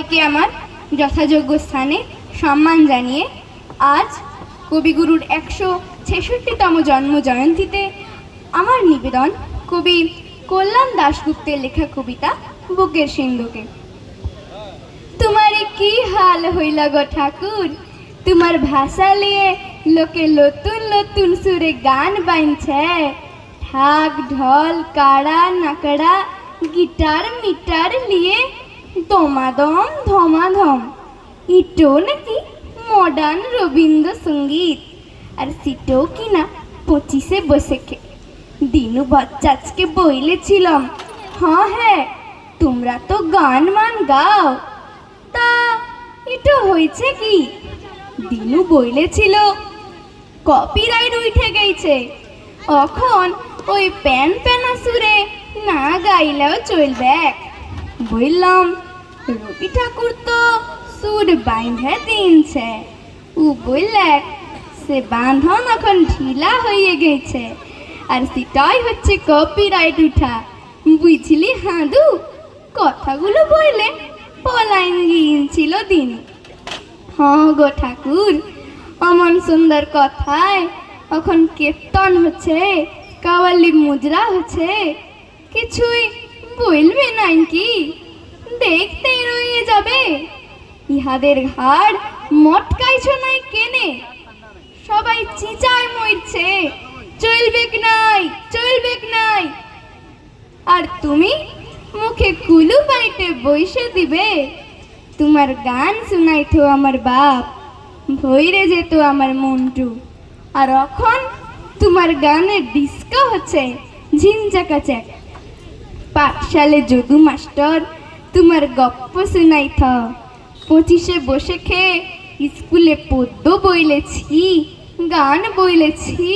সবাইকে আমার যথাযোগ্য স্থানে সম্মান জানিয়ে আজ কবিগুরুর 166তম জন্ম জয়ন্তীতে আমার নিবেদন কবি কল্যাণ দাশগুপ্তের লেখা কবিতা বুকের সিন্ধুকে। তোমারে কি হাল হইলা গো ঠাকুর, তোমার ভাষা লিয়ে লোকে নতুন নতুন সুরে গান বাইনছে। ঢাক ঢোল কাড়া নাকড়া গিটার মিটার লিয়ে দমাদম ধমাধম। ইটো নাকি মডার্ন রবীন্দ্রসঙ্গীত, আর সিটো কিনা 25-এ বৈশাখে। দিনু বাচ্চাজকে বইলেছিলাম, হ্যাঁ তোমরা তো গান মান গাও, তা এটা হয়েছে কি? দিনু বইলেছিল কপিরাইট উঠে গেছে, এখন ওই প্যান প্যানা সুরে না গাইলেও চলবে। বললাম রবি ঠাকুর তো সুর বাঁধে দিনছে। ও বললে সে বাঁধন এখন ঢিলা হয়ে গেছে, আর সেটাই হচ্ছে কপিরাইট উঠা। বুঝলি হাঁদু? কথাগুলো বললে পলাইন গিয়েছিল দিন। হ্যাঁ গো ঠাকুর, অমন সুন্দর কথায় এখন কীর্তন হচ্ছে, কাওয়ালি মুজরা হচ্ছে, কিছুই বলবে নাই কি? দেখতেই রয়ে যাবে। ইহাদের ঘাড় মটকাইছ নাই কেনে? সবাই চিচায় মরছে, চলবেক নাই চলবেক নাই। আর তুমি মুখে কুলু পাইতে বইসে দিবে। তোমার গান শুনাইতো আমার বাপ, ভইরে যেত আমার মন্টু। আর এখন তোমার গানে ডিস্কো হচ্ছে ঝিনচাকাচাক। পাঠশালে যদু মাস্টার তোমার গপ্প শুনাইথ। 25-এ বসে খেয়ে স্কুলে পদ্য বইলেছি, গান বইলেছি,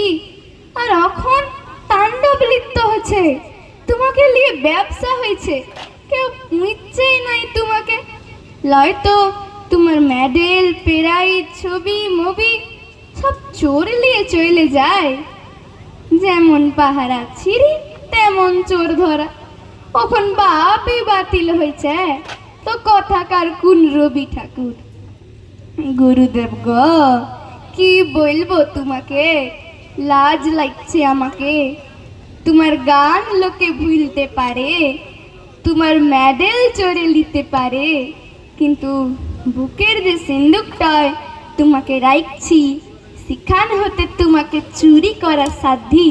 আর এখন তাণ্ডব নৃত্য হচ্ছে। তোমাকে নিয়ে ব্যবসা হয়েছে, কেউ বুঝছেই নাই তোমাকে। লয়তো তোমার মেডেল প্রাইজ ছবি মবি সব চোর নিয়ে চলে যায়। যেমন পাহারা ছিঁড়ি তেমন চোর ধরা। এখন বাপই বাতিল হয়েছে, তো কথাকার কোন রবি ঠাকুর? গুরুদেব গো, কি বলবো তোমাকে, লাজ লাগছে আমাকে। তোমার গান লোকে ভুলতে পারে, তোমার মেডেল চোরে নিতে পারে, কিন্তু বুকের যে সিন্দুকটায় তোমাকে রাখছি, সেখান হতে তোমাকে চুরি করা সাধ্যি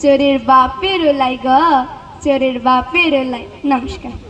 চোরের বাপের ওলাই গো, চোরের বাপের ওলাই। নমস্কার।